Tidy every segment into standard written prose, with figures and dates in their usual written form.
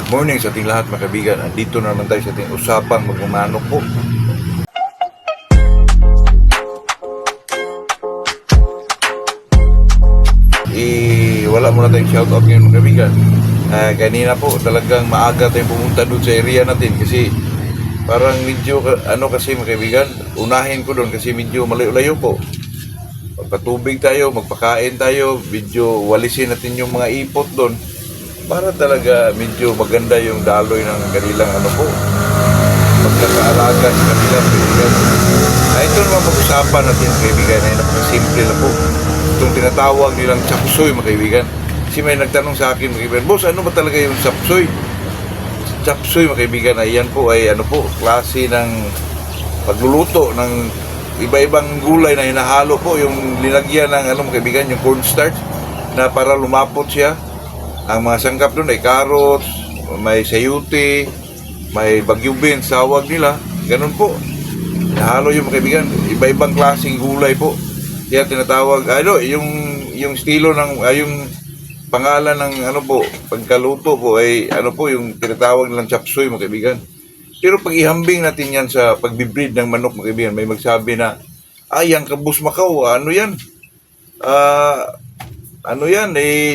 Morning sa ating lahat mga kaibigan. Andito na naman tayo sa ating usapang magmamanok po. Wala muna tayong shoutout ngayon mga kaibigan. Kanina po talagang maaga tayong pumunta doon sa area natin kasi parang medyo kasi mga kaibigan, unahin ko doon kasi medyo malayo-layo po. Magpatubig tayo, magpakain tayo, medyo walisin natin yung mga ipot doon para talaga medyo maganda yung daloy ng kanilang pagkakaalaga sa kanilang kaibigan. Ito naman pag-usapan natin kaibigan ay napakasimple na po. Itong tinatawag nilang chapsuy mga kaibigan. Kasi may nagtanong sa akin mga kaibigan, boss, ano ba talaga yung chapsuy? Chapsuy mga kaibigan ay yan po ay klase ng pagluluto ng iba-ibang gulay na hinahalo po, yung linagyan ng mga kaibigan, yung cornstarch na para lumapot siya. Ang mga sangkap doon ay carrots, may sayuti, may bagyo beans, tawag nila. Ganun po. Nahalo yung mga kaibigan, iba-ibang klaseng gulay po. Kaya tinatawag, yung estilo ng, yung pangalan ng pagkaluto po ay yung tinatawag nilang chapsuy mga kaibigan. Pero pag ihambing natin yan sa pagbibreed ng manok mga kaibigan, may magsabi na, ang kabus Macau, yan?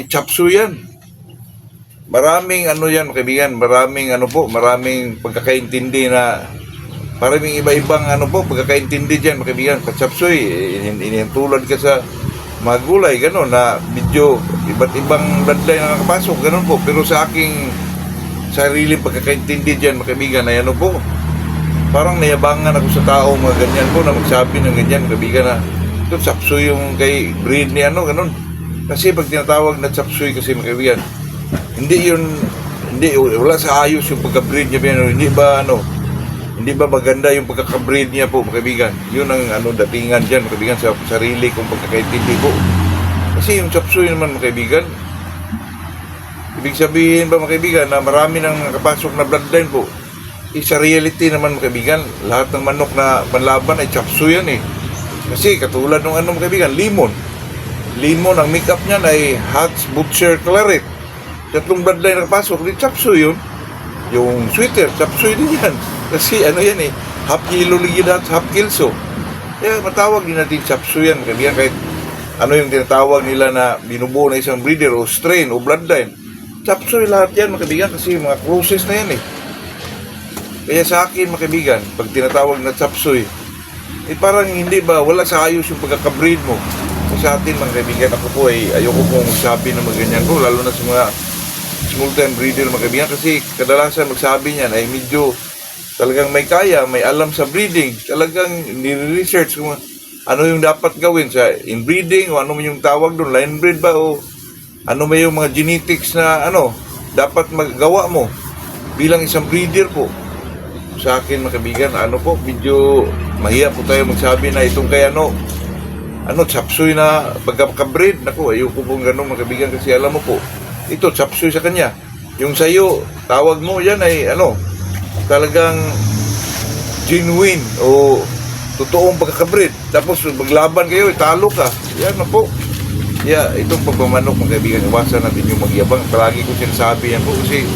Chapsuy yan. Maraming yan mga kaibigan, maraming pagkakaintindi na maraming iba-ibang pagkakaintindi diyan mga kaibigan. Chapsuy, tulad ka sa mga gulay gano'n na medyo iba't ibang bloodline na nakapasok, gano'n po. Pero sa aking sariling pagkakaintindi diyan mga kaibigan ay parang nayabangan ako sa tao mga ganyan po na magsabi ng ganyan mga kaibigan na ito chapsuy yung kay breed ni gano'n. Kasi pag tinatawag na chapsuy kasi mga kaibigan, wala sa ayos yung pagka-breed niya, hindi ba maganda yung pagkaka-breed niya po mga kaibigan. Yun ang datingan dyan mga kaibigan sa sarili kong pagkakaintindi po. Kasi yung chapsuy naman mga kaibigan, ibig sabihin ba mga kaibigan na marami nang nakapasok na bloodline po. Sa reality naman mga kaibigan, lahat ng manok na panlaban ay chapsuy yan eh. Kasi katulad ng mga kaibigan, limon, ang make-up niyan ay Hatch, Butcher, Claret. Tatlong bloodline na pasok, di chapsuy yun. Yung sweater, chapsuy din yan. Kasi yan eh, half kilo ligid at half kilso. Kaya matawag din natin chapsuy yan. Kaya kahit yung tinatawag nila na binubuo na isang breeder o strain o bloodline, chapsuy lahat yan mga kaibigan kasi mga process na yan eh. Kaya sa akin mga kaibigan, pag tinatawag na chapsuy, parang hindi ba, wala sa ayos yung pagkakabreed mo. Sa atin mga kaibigan, ako po ay ayoko pong sabi ng mga ganyan ko, lalo na sa mga small-time breeder mga kaibigan, kasi kadalasan magsabi niyan ay medyo talagang may kaya, may alam sa breeding, talagang nire-research kung ano yung dapat gawin sa inbreeding o ano yung tawag doon, line breed ba o ano ba yung mga genetics na dapat magawa mo bilang isang breeder po. Sa akin mga kaibigan, medyo mahiya po tayo magsabi na itong kay chapsuy na pagkaka-breed. Naku, ayoko pong gano'n mga kaibigan kasi alam mo po, ito chapsuy sa kanya. Yung sayo, tawag mo yan ay talagang genuine o totoong pagkaka-breed. Tapos maglaban kayo, talo ka. Yan na po. Itong pagmamanok mga kaibigan, iwasan natin yung magyabang. Palagi ko sinasabi yan po kasi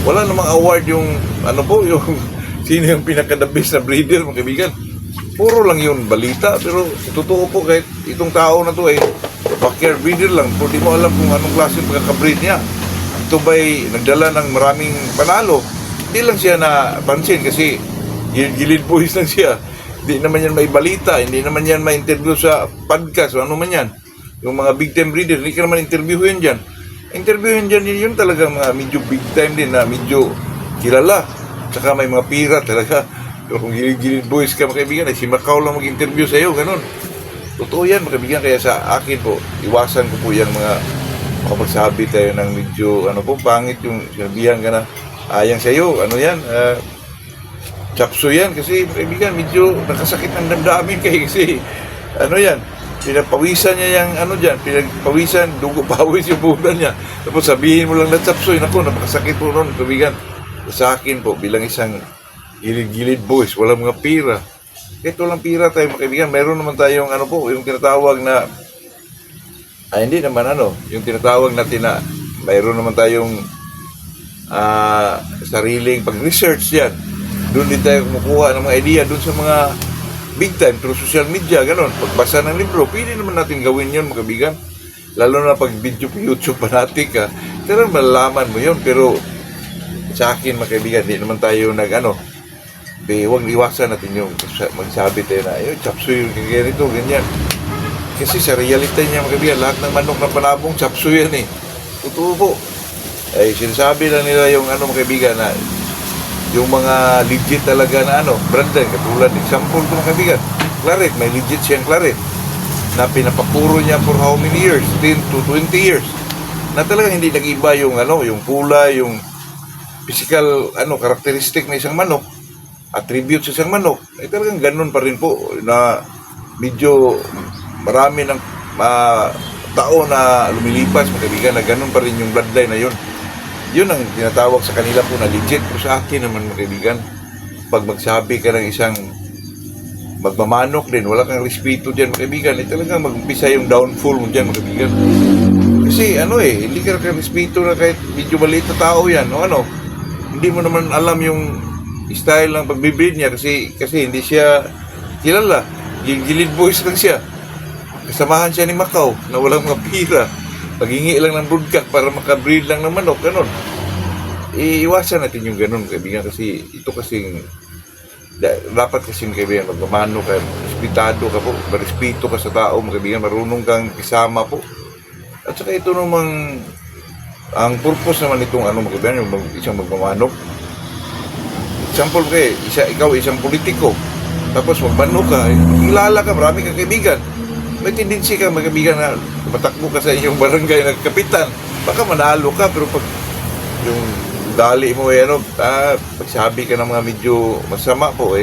wala namang award yung yung sino yung pinaka-the best na breeder mga kaibigan. Puro lang yun balita, pero totoo po kahit itong tao na to ay backyard breeder lang, pero di mo alam kung anong klase pagkaka-breed niya. Ito ba'y nagdala ng maraming panalo? Hindi lang siya napansin kasi gilid boys lang siya. Hindi naman yan may balita, hindi naman yan may interview sa podcast o ano man yan. Yung mga big time breeder, hindi ka naman interviewin dyan. Interviewin dyan yun talagang mga medyo big time din na medyo kilala. Tsaka may mga pira talaga. Pero kung gilid boys ka mga kaibigan, ay si Macau lang mag-interview sa'yo, ganun. Totoo yan mga kaibigan, kaya sa akin po, iwasan ko po yung mga makapagsabi tayo ng medyo, pangit yung sinabihan ka na, ayang sa'yo, chapsuy yan, kasi mga kaibigan, medyo nakasakit ang damdamin kayo, kasi, yan, pinagpawisan niya yung, pinagpawisan, dugo-pawis yung bulan niya, tapos sabihin mo lang na chapsuy, naku, napakasakit po nun, kaibigan. Sa akin po, bilang isang gilid-gilid boys, walang mga pira. Kahit walang pira tayo mga kaibigan, meron naman tayong yung tinatawag na hindi naman yung tinatawag natin na mayroon naman tayong sariling pag-research yan. Doon din tayo kumukuha ng mga idea doon sa mga big time through social media, ganon. Pagbasa ng libro, pwede naman natin gawin yun, mga kaibigan. Lalo na pag video pa YouTube fanatic ka, talagang malalaman mo yun. Pero sa akin, mga kaibigan, hindi naman tayo huwag iwasan natin yung magsabi tayo na, chapsuy yung ganito, ganyan. Kasi sa reality niya, mga kaibigan, lahat ng manok na panabong, chapsuy yan eh. Totoo po. Ay, sinasabi lang nila yung mga kaibigan na yung mga legit talaga na brand line, katulad example ko mga kaibigan, Claret, may legit siyang Claret na pinapapuro niya for how many years, 10 to 20 years, na talagang hindi nag-iba yung yung kulay, yung physical karakteristik na isang manok, attribute sa isang manok, ay talagang ganun pa rin po, na medyo marami ng tao na lumilipas, mga kaibigan, na ganun pa rin yung bloodline na yun. Yun ang tinatawag sa kanila po na legit. Pero sa akin naman, mga kaibigan, pag magsabi ka ng isang magmamanok din, wala kang respeto dyan, mga kaibigan, talagang mag-umpisa yung downfall mo dyan, mga kaibigan. Kasi hindi ka respeto na kahit medyo maliit na tao yan, hindi mo naman alam yung style ng pagbibreed niya kasi hindi siya kilala. Gilid boys lang siya. Kasamahan siya ni Macau na walang mga pira. Paghingi lang ng broodcock para makabreed lang ng manok, ganon. Iiwasan natin yung ganon, kaibigan, kasi ito kasing dapat kasing kaibigan, magmamano ka, respetado ka po, marespeto ka sa tao, kaibigan, marunong kang isama po. At saka ito namang ang purpose naman itong kaibigan, yung isang magmamanok. Example ikaw isang politiko, tapos magmanok ka, kilala ka, marami kang kaibigan. May tendency ka, mga kaibigan, na matakbo ka sa inyong barangay na kapitan, baka manalo ka, pero pag yung dali mo pagsabi ka ng mga medyo masama po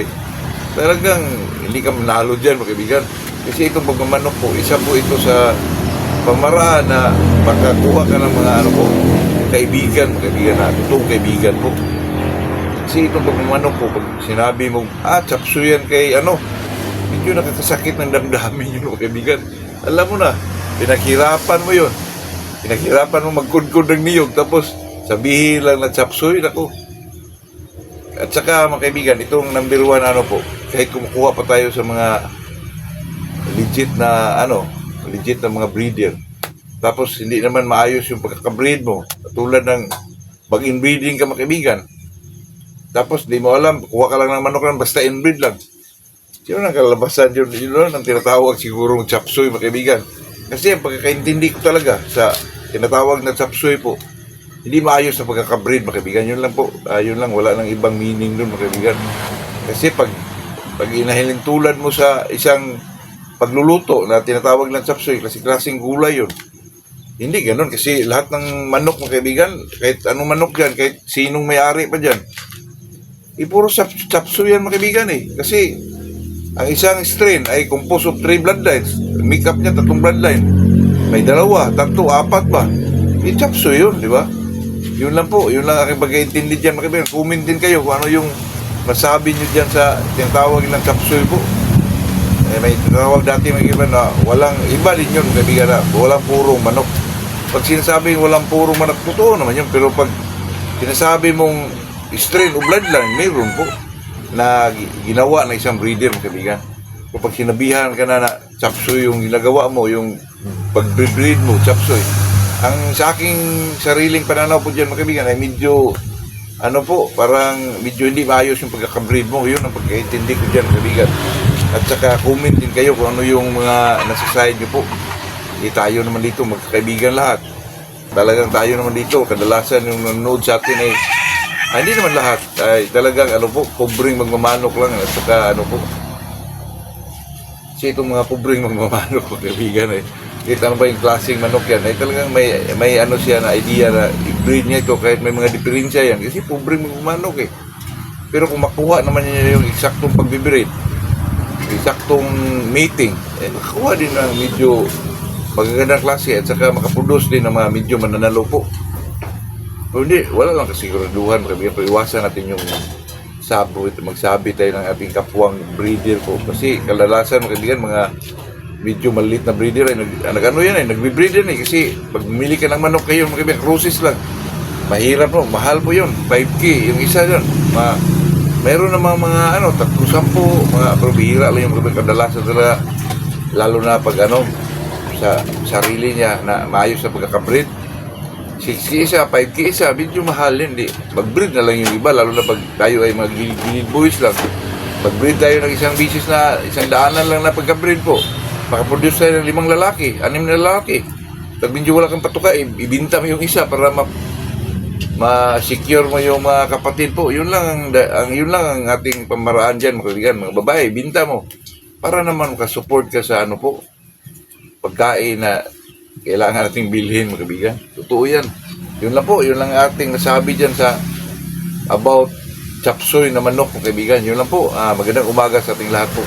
talagang hindi ka manalo dyan, mga kaibigan. Kasi itong pagmamanok po, isa po ito sa pamaraan na makakuha ka ng mga kaibigan, mga kaibigan, na totoong kaibigan po. Kasi itong pagmamanok po, pag sinabi mo, chapsuyan kay medyo nakakasakit ng damdamin yun, mga kaibigan. Alam mo na, pinaghirapan mo yun. Pinaghirapan mo magkudkod ng niyog, tapos sabihin lang na chapsuy, naku. At saka, mga kaibigan, itong number one, po, kahit kumukuha pa tayo sa mga legit na mga breeder. Tapos, hindi naman maayos yung pagkakabreed mo. Tulad ng mag-inbreeding ka, mga kaibigan. Tapos, di mo alam, kuha ka lang ng manok lang, basta inbreed lang. Yun ang kalabasan yun ang tinatawag siguro ng chapsuy, mga kaibigan. Kasi ang pagkakaintindi ko talaga sa tinatawag na chapsuy po, hindi maayos na pagkakabreed, mga kaibigan. Yun lang po, yun lang, wala nang ibang meaning doon, mga kaibigan. Kasi pag inahilin tulad mo sa isang pagluluto na tinatawag ng chapsuy, klaseng gulay yun. Hindi ganun, kasi lahat ng manok, mga kaibigan, kahit anong manok dyan, kahit sinong may-ari pa dyan, puro chapsuy yan, mga kaibigan Kasi ang isang strain ay composed of 3 bloodlines. Make up niya 3 bloodline. May 2, 3, 4 ba? Chapsuy yun, di ba? Yun lang po. Yun lang aking pag-iintindi dyan, mga kaibigan. Comment din kayo kung ano yung masabi nyo dyan sa tinatawag ng chapsuy po. May tinatawag dati, mga kaibigan, na walang iba din yun, mga kaibigan, na walang purong manok. Pag sinasabing walang purong manok, totoo naman yun. Pero pag sinasabi mong strain o bloodline, mayroon po na ginawa ng isang breeder, mga kaibigan. Kapag sinabihan ka na chapsuy yung ginagawa mo, yung pag-breed mo, chapsuy. Ang sa aking sariling pananaw po dyan, mga kaibigan, ay medyo, parang medyo hindi maayos yung pagkakabreed mo. Yun ang pagkaintindi ko dyan, mga kaibigan. At saka comment din kayo kung ano yung mga nasa side nyo po. Hindi tayo naman dito, magkakaibigan lahat. Talagang tayo naman dito, kadalasan yung nanonood sa atin hindi naman lahat. Ay talagang pobreng magmamanok lang at saka po. Kasi itong mga pobreng magmamanok, mga kaibigan Kita ba yung klaseng manok yan? Talagang may siya na idea na i-breed niya ito kahit may mga diferensya yan. Kasi pobreng magmamanok Pero kung makuha naman niya yung eksaktong pagbibreed, eksaktong mating, makakuha din ng medyo magagandang klase at saka makaproduce din ng mga medyo mananalo po. Hindi, wala lang kasiguraduhan, kaya iwasan natin yung magsabi tayo ng ating kapwang breeder po. Kasi kadalasan, mga kaibigan, mga medyo maliit na breeder nag-breed yan kasi pag bumili ka ng manok kayo, mga kaibigan, cruises lang. mahirap po, mahal po yun. 5K, yung isa yun. Meron namang mga 3-10, mga pero bihira lang yung kadalasan talaga. Lalo na pag sa sarili niya na maayos na pagkakabreed. 6K isa, 5K isa, medyo mahal yun. Mag-breed na lang yung iba, lalo na pag tayo ay mag-breed boys lang. Mag-breed tayo ng isang bisis na, isang daanan lang na pagka-breed po. Makaproduce tayo ng 5 lalaki, 6 na lalaki. Pag medyo wala kang patuka, ibinta mo yung isa para ma-secure mo yung mga kapatid po. Yun lang ang ating pamaraan dyan, mga kaibigan. Mga babae, binta mo. Para naman makasupport ka sa pagkain na kailangan nating bilhin, mga kaibigan. Totoo yan. Yun lang po, yun lang ating nasabi dyan about chapsoy na manok, mga kaibigan. Yun lang po. Magandang umaga sa ating lahat po.